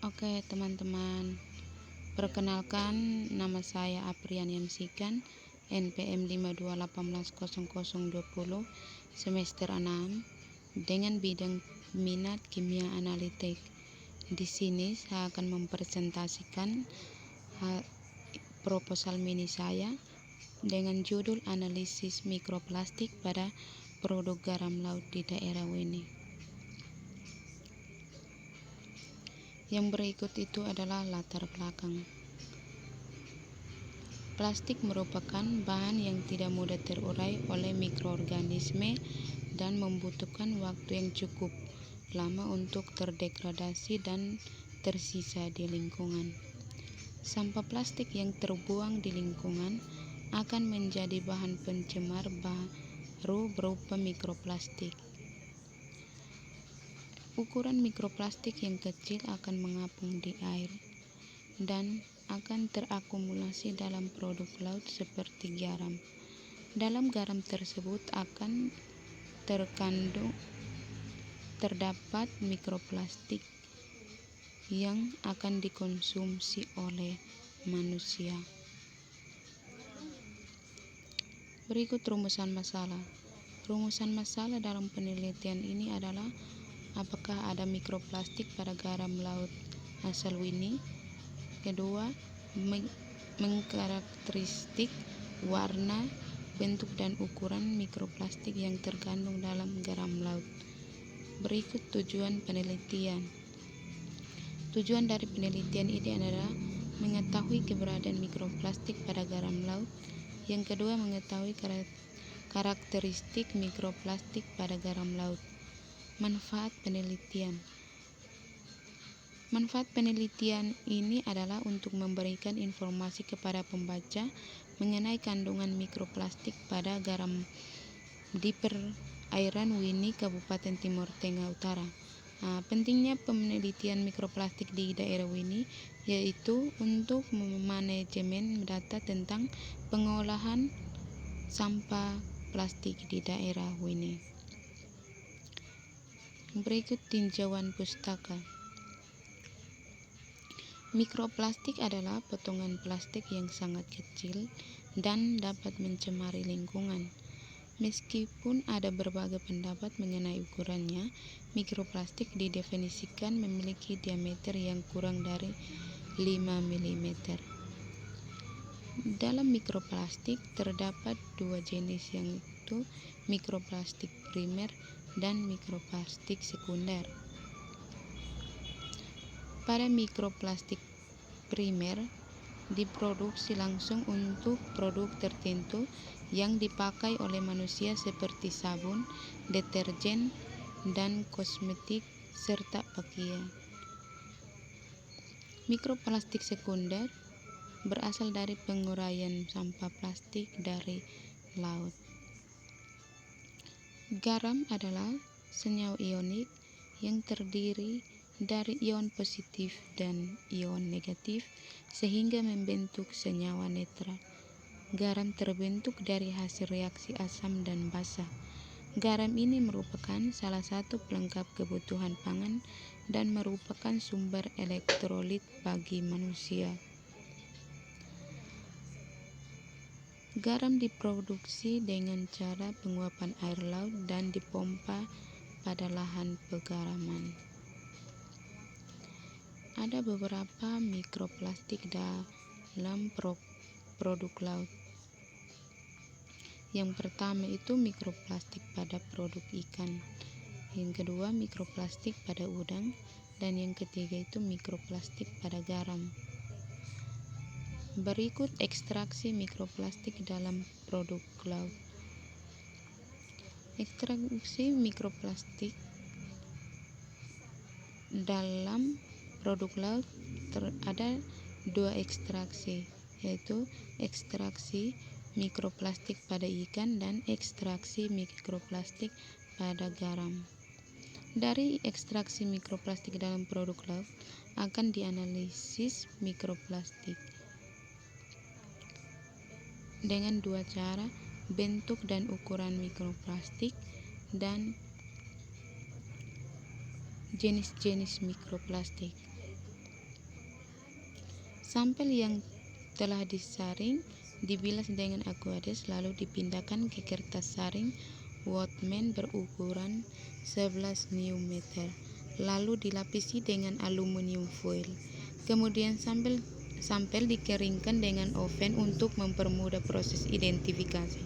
Oke teman-teman, perkenalkan nama saya Aprian Yamsikan, NPM 52180020, semester 6 dengan bidang minat kimia analitik. Di sini saya akan mempresentasikan proposal mini saya dengan judul analisis mikroplastik pada produk garam laut di daerah Wini. Yang berikut itu adalah latar belakang. Plastik merupakan bahan yang tidak mudah terurai oleh mikroorganisme dan membutuhkan waktu yang cukup lama untuk terdegradasi dan tersisa di lingkungan. Sampah plastik yang terbuang di lingkungan akan menjadi bahan pencemar baru berupa mikroplastik. Ukuran mikroplastik yang kecil akan mengapung di air dan akan terakumulasi dalam produk laut seperti garam. Dalam garam tersebut akan terdapat mikroplastik yang akan dikonsumsi oleh manusia. Berikut rumusan masalah. Rumusan masalah dalam penelitian ini adalah apakah ada mikroplastik pada garam laut asal Wini. Kedua, mengkarakteristik warna, bentuk dan ukuran mikroplastik yang terkandung dalam garam laut. Berikut tujuan penelitian. Tujuan dari penelitian ini adalah mengetahui keberadaan mikroplastik pada garam laut. Yang kedua, mengetahui karakteristik mikroplastik pada garam laut. Manfaat penelitian. Manfaat penelitian ini adalah untuk memberikan informasi kepada pembaca mengenai kandungan mikroplastik pada garam di perairan Wini, Kabupaten Timur Tengah Utara. Pentingnya penelitian mikroplastik di daerah Wini yaitu untuk manajemen data tentang pengolahan sampah plastik di daerah Wini. Berikut tinjauan pustaka. Mikroplastik adalah potongan plastik yang sangat kecil dan dapat mencemari lingkungan. Meskipun ada berbagai pendapat mengenai ukurannya, mikroplastik didefinisikan memiliki diameter yang kurang dari 5 mm. Dalam mikroplastik terdapat dua jenis, yaitu mikroplastik primer dan mikroplastik sekunder. Pada mikroplastik primer diproduksi langsung untuk produk tertentu yang dipakai oleh manusia seperti sabun, deterjen, dan kosmetik serta pakaian. Mikroplastik sekunder berasal dari penguraian sampah plastik dari laut. Garam adalah senyawa ionik yang terdiri dari ion positif dan ion negatif sehingga membentuk senyawa netral. Garam terbentuk dari hasil reaksi asam dan basa. Garam ini merupakan salah satu pelengkap kebutuhan pangan dan merupakan sumber elektrolit bagi manusia. Garam diproduksi dengan cara penguapan air laut dan dipompa pada lahan pegaraman. Ada beberapa mikroplastik dalam produk laut. Yang pertama itu mikroplastik pada produk ikan. Yang kedua mikroplastik pada udang. Dan yang ketiga itu mikroplastik pada garam. Berikut ekstraksi mikroplastik dalam produk laut. Ekstraksi mikroplastik dalam produk laut ada dua ekstraksi, yaitu ekstraksi mikroplastik pada ikan dan ekstraksi mikroplastik pada garam. Dari ekstraksi mikroplastik dalam produk laut akan dianalisis mikroplastik dengan dua cara, bentuk dan ukuran mikroplastik dan jenis-jenis mikroplastik. Sampel yang telah disaring dibilas dengan Aquades lalu dipindahkan ke kertas saring Whatman berukuran 11 mm, lalu dilapisi dengan aluminium foil. Kemudian sampel dikeringkan dengan oven untuk mempermudah proses identifikasi.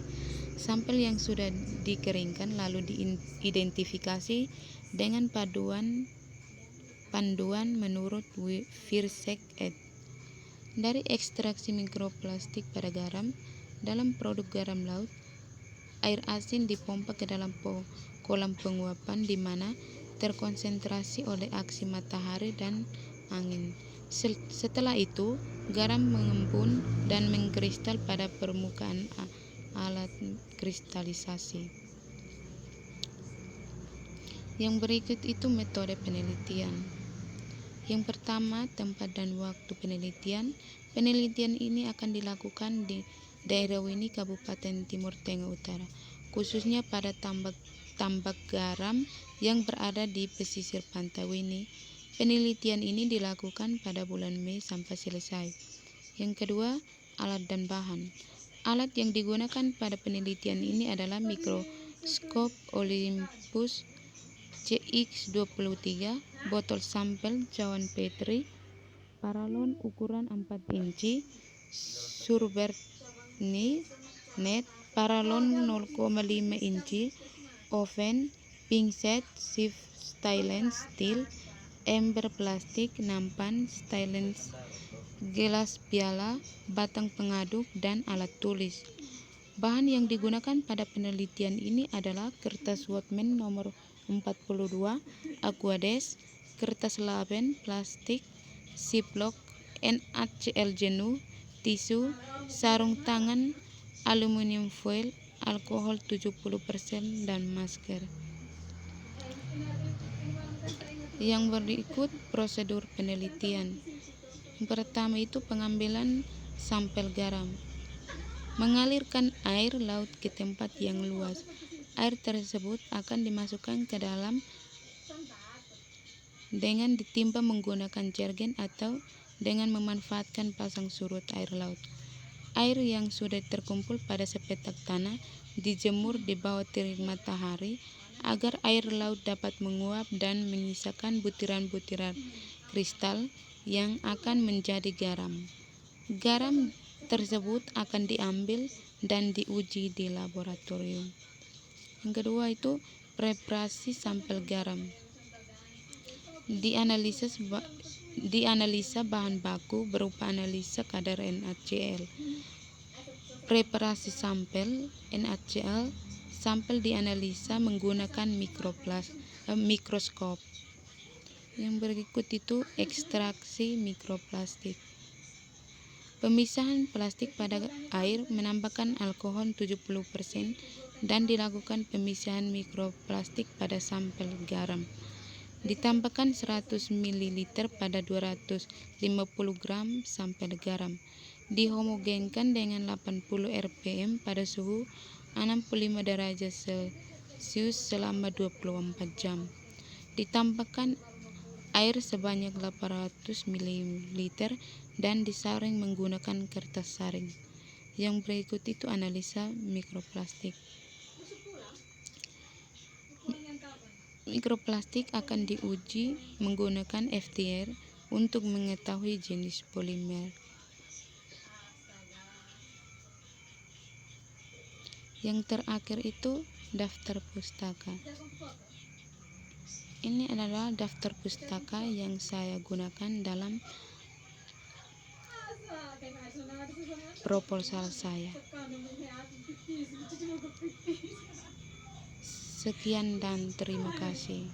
Sampel yang sudah dikeringkan lalu diidentifikasi dengan panduan menurut Virsek et. Dari ekstraksi mikroplastik pada garam, dalam produk garam laut, air asin dipompa ke dalam kolam penguapan di mana terkonsentrasi oleh aksi matahari dan angin. Setelah itu, garam mengembun dan mengkristal pada permukaan alat kristalisasi. Yang berikut itu metode penelitian. Yang pertama, tempat dan waktu penelitian. Penelitian ini akan dilakukan di daerah Wini, Kabupaten Timur Tengah Utara, khususnya pada tambak garam yang berada di pesisir pantai Wini. Penelitian ini dilakukan pada bulan Mei sampai selesai. Yang kedua, alat dan bahan. Alat yang digunakan pada penelitian ini adalah mikroskop Olympus CX23, botol sampel cawan Petri, paralon ukuran 4 inci, Surberg net, paralon 0,5 inci, oven, pinset, sieve stainless steel, ember plastik, nampan stainless, gelas piala, batang pengaduk, dan alat tulis. Bahan yang digunakan pada penelitian ini adalah kertas Whatman nomor 42, Aquades, kertas laben, plastik, Ziploc, NaCl jenuh, tisu, sarung tangan, aluminium foil, alkohol 70%, dan masker. Yang berikut prosedur penelitian. Yang pertama itu pengambilan sampel garam. Mengalirkan air laut ke tempat yang luas. Air tersebut akan dimasukkan ke dalam dengan ditimpa menggunakan jergen atau dengan memanfaatkan pasang surut air laut. Air yang sudah terkumpul pada sepetak tanah dijemur di bawah terik matahari agar air laut dapat menguap dan menyisakan butiran-butiran kristal yang akan menjadi garam. Garam tersebut akan diambil dan diuji di laboratorium. Yang kedua itu preparasi sampel garam. Dianalisa bahan baku berupa analisa kadar NaCl. Preparasi sampel NaCl. Sampel dianalisa menggunakan mikroskop. Yang berikut itu ekstraksi mikroplastik. Pemisahan plastik pada air menambahkan alkohol 70% dan dilakukan pemisahan mikroplastik pada sampel garam. Ditambahkan 100 ml pada 250 gram sampel garam. Dihomogenkan dengan 80 rpm pada suhu 65 derajat Celcius selama 24 jam. Ditambahkan air sebanyak 800 ml dan disaring menggunakan kertas saring. Yang berikut itu analisa mikroplastik. Mikroplastik akan diuji menggunakan FTIR untuk mengetahui jenis polimer. Yang terakhir itu daftar pustaka. Ini adalah daftar pustaka yang saya gunakan dalam proposal saya. Sekian dan terima kasih.